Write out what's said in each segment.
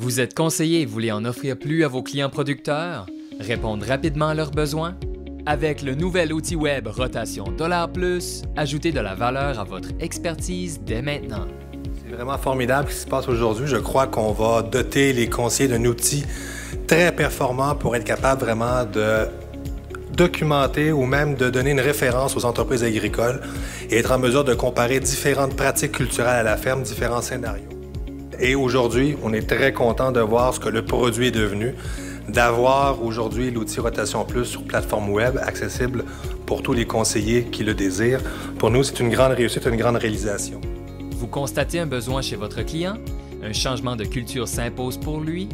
Vous êtes conseiller et voulez en offrir plus à vos clients producteurs? Répondre rapidement à leurs besoins? Avec le nouvel outil web Rotation $+, ajoutez de la valeur à votre expertise dès maintenant. C'est vraiment formidable ce qui se passe aujourd'hui. Je crois qu'on va doter les conseillers d'un outil très performant pour être capable vraiment de documenter ou même de donner une référence aux entreprises agricoles et être en mesure de comparer différentes pratiques culturelles à la ferme, différents scénarios. Et aujourd'hui, on est très content de voir ce que le produit est devenu, d'avoir aujourd'hui l'outil Rotation Plus sur plateforme web accessible pour tous les conseillers qui le désirent. Pour nous, c'est une grande réussite, une grande réalisation. Vous constatez un besoin chez votre client? Un changement de culture s'impose pour lui?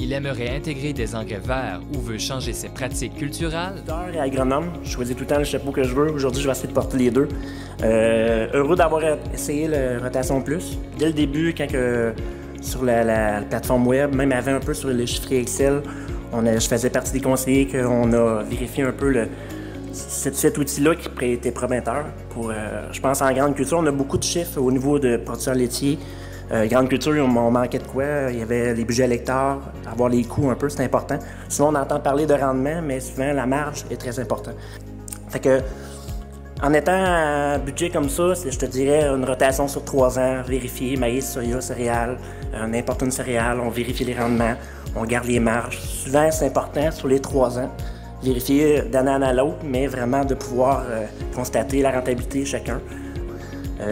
Il aimerait intégrer des engrais verts ou veut changer ses pratiques culturelles? Et agronome, je choisis tout le temps le chapeau que je veux. Aujourd'hui, je vais essayer de porter les deux. Heureux d'avoir essayé le Rotation Plus. Dès le début, quand sur la plateforme web, même avant un peu sur le chiffrier Excel, je faisais partie des conseillers qu'on a vérifié un peu cet outil-là qui était prometteur. Je pense en grande culture, on a beaucoup de chiffres au niveau de producteurs laitiers. Grande culture, on manquait de quoi? Il y avait les budgets à l'hectare, avoir les coûts un peu, c'est important. Souvent, on entend parler de rendement, mais souvent, la marge est très importante. Fait que, en étant à budget comme ça, je te dirais une rotation sur 3 ans, vérifier maïs, soya, céréales, n'importe une céréale, on vérifie les rendements, on garde les marges. Souvent, c'est important sur les 3 ans, vérifier d'année à l'autre, mais vraiment de pouvoir constater la rentabilité de chacun.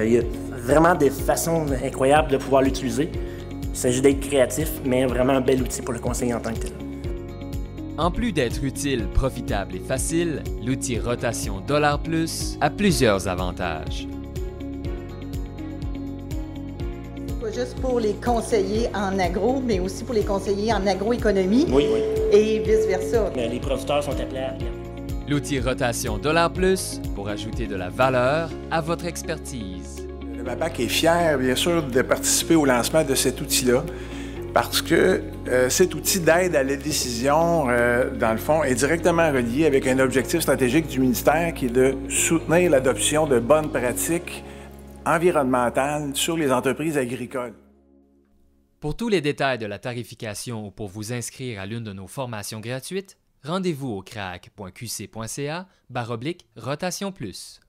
Il y a vraiment des façons incroyables de pouvoir l'utiliser. Il s'agit d'être créatif, mais vraiment un bel outil pour le conseiller en tant que tel. En plus d'être utile, profitable et facile, l'outil Rotation $+ a plusieurs avantages. Pas juste pour les conseillers en agro, mais aussi pour les conseillers en agroéconomie. Oui. Et vice-versa. Les producteurs sont appelés à regarder. L'outil Rotation $+ pour ajouter de la valeur à votre expertise. Le MAPAC est fier, bien sûr, de participer au lancement de cet outil-là parce que cet outil d'aide à la décision, dans le fond, est directement relié avec un objectif stratégique du ministère qui est de soutenir l'adoption de bonnes pratiques environnementales sur les entreprises agricoles. Pour tous les détails de la tarification ou pour vous inscrire à l'une de nos formations gratuites, rendez-vous au crac.qc.ca/rotation plus.